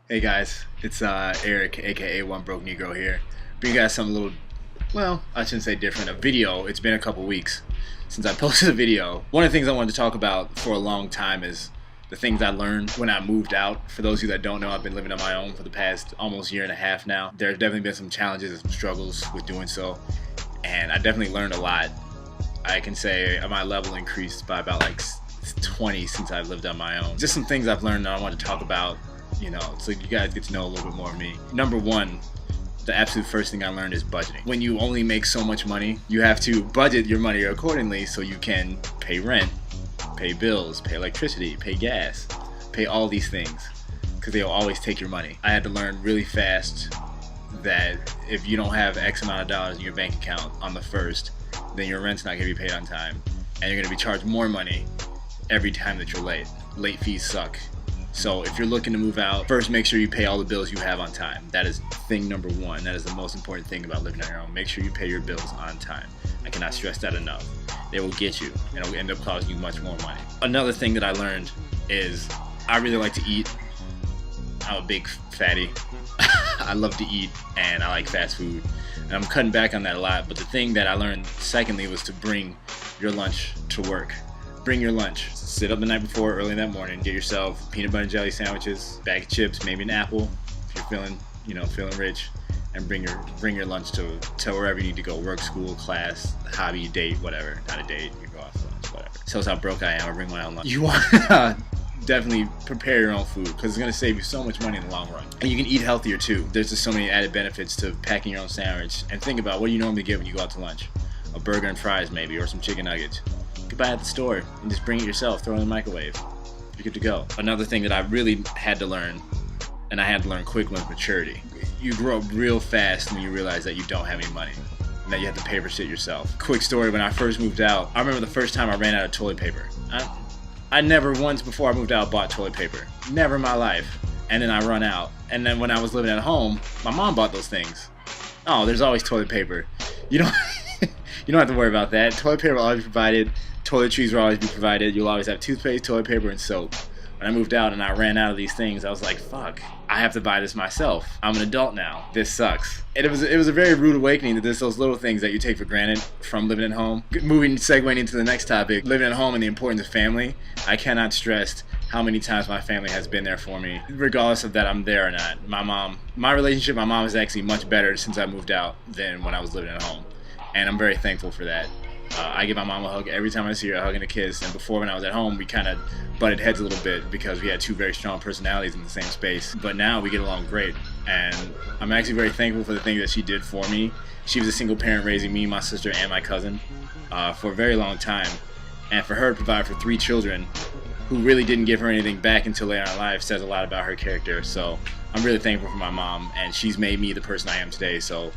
Hey guys, it's Eric, aka One Broke Negro here. Bring you guys something a little, well, I shouldn't say different. A video. It's been a couple weeks since I posted a video. One of the things I wanted to talk about for a long time is the things I learned when I moved out. For those of you that don't know, I've been living on my own for the past almost year and a half now. There's definitely been some challenges and some struggles with doing so, and I definitely learned a lot. I can say my level increased by about like 20 since I've lived on my own. Just some things I've learned that I want to talk about, so you guys get to know a little bit more of me. Number one, the absolute first thing I learned is budgeting. When you only make so much money, you have to budget your money accordingly so you can pay rent, pay bills, pay electricity, pay gas, pay all these things, because they'll always take your money. I had to learn really fast that if you don't have X amount of dollars in your bank account on the first, then your rent's not going to be paid on time, and you're going to be charged more money every time that you're late. Late fees suck. So if you're looking to move out, first make sure you pay all the bills you have on time. That is thing number one. That is the most important thing about living on your own. Make sure you pay your bills on time. I cannot stress that enough. They will get you, and it will end up costing you much more money. Another thing that I learned is I really like to eat. I'm a big fatty. I love to eat, and I like fast food. And I'm cutting back on that a lot. But the thing that I learned secondly was to bring your lunch to work. Bring your lunch. Sit up the night before, early in that morning, get yourself peanut butter and jelly sandwiches, bag of chips, maybe an apple if you're feeling rich, and bring your lunch to wherever you need to go, work, school, class, hobby, date, whatever. Not a date, you go out for lunch, whatever. Shows how broke I am. I bring my own lunch. You want to definitely prepare your own food, because it's going to save you so much money in the long run. And you can eat healthier too. There's just so many added benefits to packing your own sandwich. And think about, what do you normally get when you go out to lunch? A burger and fries maybe, or some chicken nuggets. You can buy it at the store and just bring it yourself, throw it in the microwave. You're good to go. Another thing that I really had to learn, and I had to learn quick, was maturity. You grow up real fast when you realize that you don't have any money and that you have to pay for shit yourself. Quick story, when I first moved out, I remember the first time I ran out of toilet paper. I never once before I moved out bought toilet paper. Never in my life. And then I run out. And then when I was living at home, my mom bought those things. Oh, there's always toilet paper. You don't have to worry about that. Toilet paper will always be provided. Toiletries will always be provided. You'll always have toothpaste, toilet paper, and soap. When I moved out and I ran out of these things, I was like, fuck, I have to buy this myself. I'm an adult now. This sucks. And it was a very rude awakening, that there's those little things that you take for granted from living at home. Segueing into the next topic, living at home and the importance of family. I cannot stress how many times my family has been there for me, regardless of that I'm there or not. My relationship with my mom is actually much better since I moved out than when I was living at home. And I'm very thankful for that. I give my mom a hug every time I see her, a hug and a kiss. And before, when I was at home, we kind of butted heads a little bit because we had two very strong personalities in the same space. But now we get along great. And I'm actually very thankful for the things that she did for me. She was a single parent raising me, my sister, and my cousin for a very long time. And for her to provide for 3 children who really didn't give her anything back until later in life says a lot about her character. So I'm really thankful for my mom, and she's made me the person I am today. So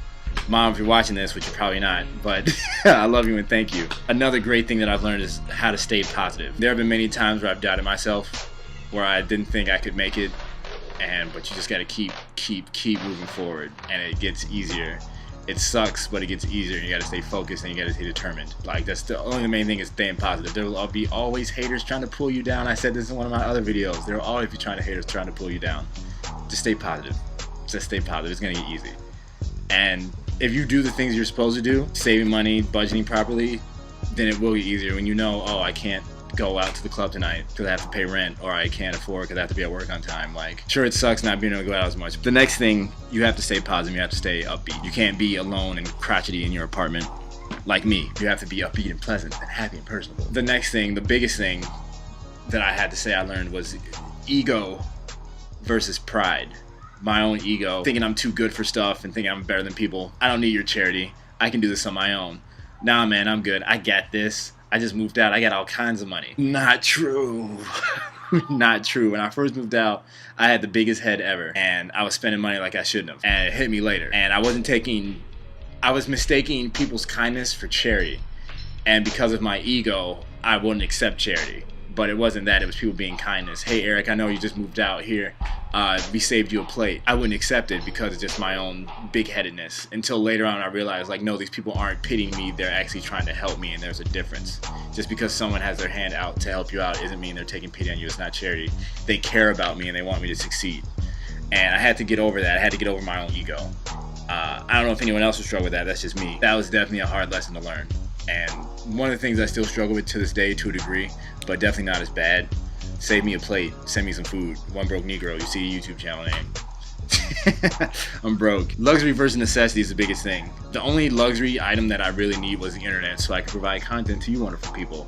Mom, if you're watching this, which you're probably not, but I love you and thank you. Another great thing that I've learned is how to stay positive. There have been many times where I've doubted myself, where I didn't think I could make it, but you just gotta keep moving forward, and it gets easier. It sucks, but it gets easier. You gotta stay focused and you gotta stay determined. Like, that's the main thing, is staying positive. There will be always haters trying to pull you down. I said this in one of my other videos. There will always be haters trying to pull you down. Just stay positive. Just stay positive. It's gonna get easy. And if you do the things you're supposed to do, saving money, budgeting properly, then it will get easier when you know, oh, I can't go out to the club tonight because I have to pay rent, or I can't afford because I have to be at work on time. Like, sure, it sucks not being able to go out as much. The next thing, you have to stay positive. You have to stay upbeat. You can't be alone and crotchety in your apartment like me. You have to be upbeat and pleasant and happy and personable. The next thing, the biggest thing that I had to say I learned was ego versus pride. My own ego, thinking I'm too good for stuff and thinking I'm better than people. I don't need your charity. I can do this on my own. Nah, man, I'm good. I got this. I just moved out. I got all kinds of money. Not true. Not true. When I first moved out, I had the biggest head ever, and I was spending money like I shouldn't have. And it hit me later. And I was mistaking people's kindness for charity. And because of my ego, I wouldn't accept charity. But it wasn't that. It was people being kindness. Hey, Eric, I know you just moved out here. We saved you a plate. I wouldn't accept it because it's just my own big-headedness. Until later on, I realized, like, no, these people aren't pitying me. They're actually trying to help me, and there's a difference. Just because someone has their hand out to help you out doesn't mean they're taking pity on you. It's not charity. They care about me, and they want me to succeed. And I had to get over that. I had to get over my own ego. I don't know if anyone else would struggle with that. That's just me. That was definitely a hard lesson to learn. And one of the things I still struggle with to this day, to a degree, but definitely not as bad. Save me a plate. Send me some food. One Broke Negro. You see the YouTube channel name. I'm broke. Luxury versus necessity is the biggest thing. The only luxury item that I really need was the internet, so I could provide content to you wonderful people.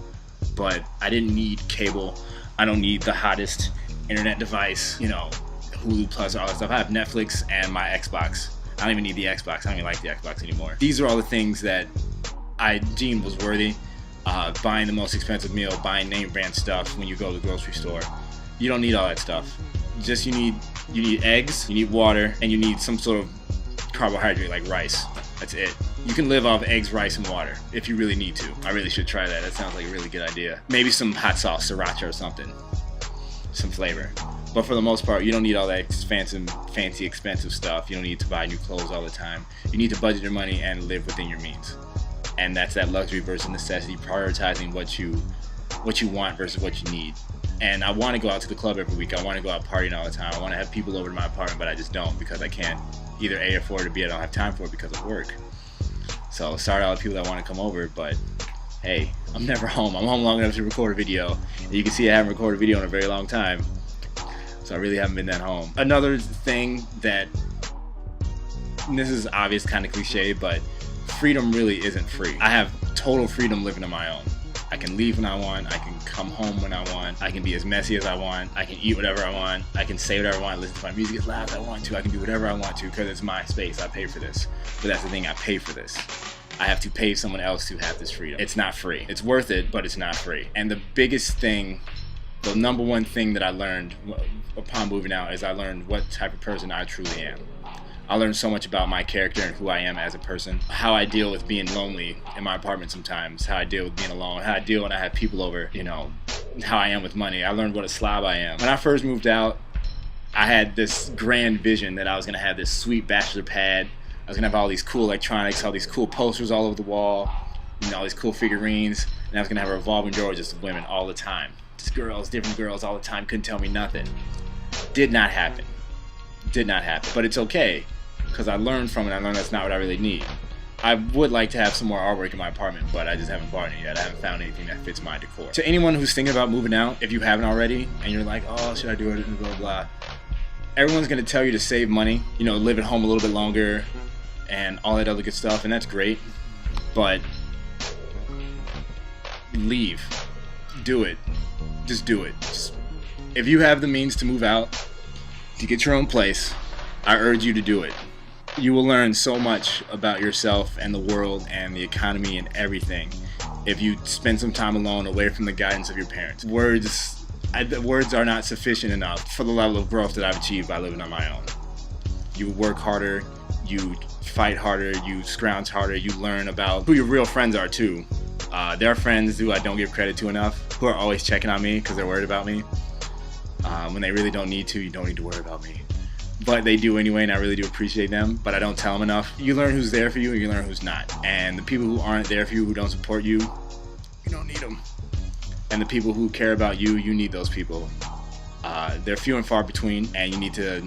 But I didn't need cable. I don't need the hottest internet device, you know, Hulu Plus, all that stuff. I have Netflix and my Xbox. I don't even need the Xbox. I don't even like the Xbox anymore. These are all the things that I deemed was worthy. Buying the most expensive meal, buying name brand stuff when you go to the grocery store. You don't need all that stuff. Just you need eggs, you need water, and you need some sort of carbohydrate like rice. That's it. You can live off eggs, rice, and water if you really need to. I really should try that. That sounds like a really good idea. Maybe some hot sauce, sriracha or something. Some flavor. But for the most part, you don't need all that fancy, expensive stuff. You don't need to buy new clothes all the time. You need to budget your money and live within your means. And that's that luxury versus necessity, prioritizing what you want versus what you need. And I want to go out to the club every week. I want to go out partying all the time. I want to have people over to my apartment, but I just don't, because I can't either A, afford it, or B, I don't have time for it because of work. So sorry to all the people that want to come over, but hey, I'm never home. I'm home long enough to record a video. And you can see I haven't recorded a video in a very long time. So I really haven't been that home. Another thing that, and this is obvious, kind of cliche, but freedom really isn't free. I have total freedom living on my own. I can leave when I want, I can come home when I want, I can be as messy as I want, I can eat whatever I want, I can say whatever I want, listen to my music as loud as I want to, I can do whatever I want to because it's my space, I pay for this. But that's the thing, I pay for this. I have to pay someone else to have this freedom. It's not free. It's worth it, but it's not free. And the biggest thing, the number one thing that I learned upon moving out is I learned what type of person I truly am. I learned so much about my character and who I am as a person, how I deal with being lonely in my apartment sometimes, how I deal with being alone, how I deal when I have people over, you know, how I am with money. I learned what a slob I am. When I first moved out, I had this grand vision that I was gonna have this sweet bachelor pad. I was gonna have all these cool electronics, all these cool posters all over the wall, you know, all these cool figurines, and I was gonna have a revolving door just of women all the time. Just girls, different girls all the time, couldn't tell me nothing. Did not happen. Did not happen. But it's okay, because I learned from it. I learned that's not what I really need. I would like to have some more artwork in my apartment, but I just haven't bought it yet. I haven't found anything that fits my decor. To anyone who's thinking about moving out, if you haven't already, and you're like, oh, should I do it, blah, blah, blah. Everyone's gonna tell you to save money, you know, live at home a little bit longer, and all that other good stuff, and that's great, but leave. Do it. Just do it. If you have the means to move out, to get your own place, I urge you to do it. You will learn so much about yourself and the world and the economy and everything if you spend some time alone, away from the guidance of your parents. Words are not sufficient enough for the level of growth that I've achieved by living on my own. You work harder, you fight harder, you scrounge harder, you learn about who your real friends are too. There are friends who I don't give credit to enough, who are always checking on me because they're worried about me. When they really don't need to, you don't need to worry about me. But they do anyway, and I really do appreciate them, but I don't tell them enough. You learn who's there for you, and you learn who's not. And the people who aren't there for you, who don't support you, you don't need them. And the people who care about you, you need those people. They're few and far between, and you need to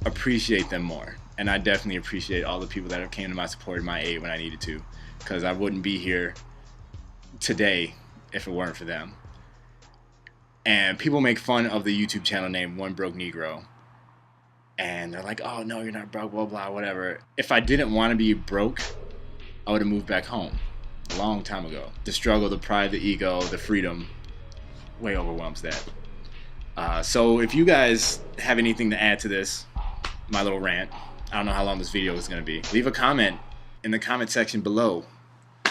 appreciate them more. And I definitely appreciate all the people that have came to my support and my aid when I needed to, because I wouldn't be here today if it weren't for them. And people make fun of the YouTube channel name One Broke Negro. And they're like, oh no, you're not broke, blah, blah, whatever. If I didn't want to be broke, I would have moved back home a long time ago. The struggle, the pride, the ego, the freedom way overwhelms that. So if you guys have anything to add to this, my little rant, I don't know how long this video is going to be, leave a comment in the comment section below.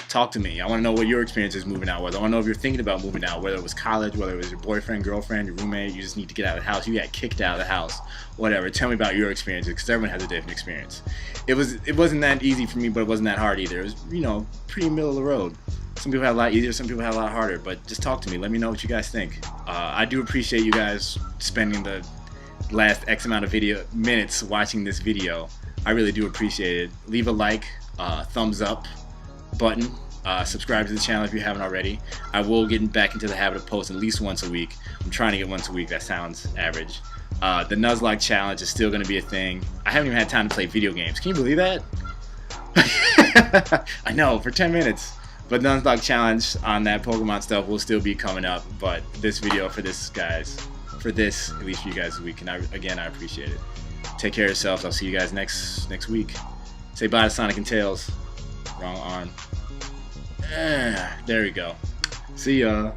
Talk to me. I want to know what your experience is moving out was. I want to know if you're thinking about moving out, whether it was college, whether it was your boyfriend, girlfriend, your roommate, you just need to get out of the house, you got kicked out of the house, whatever. Tell me about your experiences, because everyone has a different experience. It wasn't that easy for me, but it wasn't that hard either. It was, you know, pretty middle of the road. Some people had a lot easier, some people had a lot harder, but just talk to me. Let me know what you guys think. I do appreciate you guys spending the last X amount of minutes watching this video. I really do appreciate it. Leave a like, thumbs up button. Subscribe to the channel if you haven't already. I will get back into the habit of posting at least once a week. I'm trying to get once a week. That sounds average. The Nuzlocke challenge is still going to be a thing. I haven't even had time to play video games. Can you believe that? I know, for 10 minutes. But Nuzlocke challenge on that Pokemon stuff will still be coming up. But this video for this, guys, at least for you guys this week, and again, I appreciate it. Take care of yourselves. I'll see you guys next week. Say bye to Sonic and Tails. Wrong arm. There we go. See ya.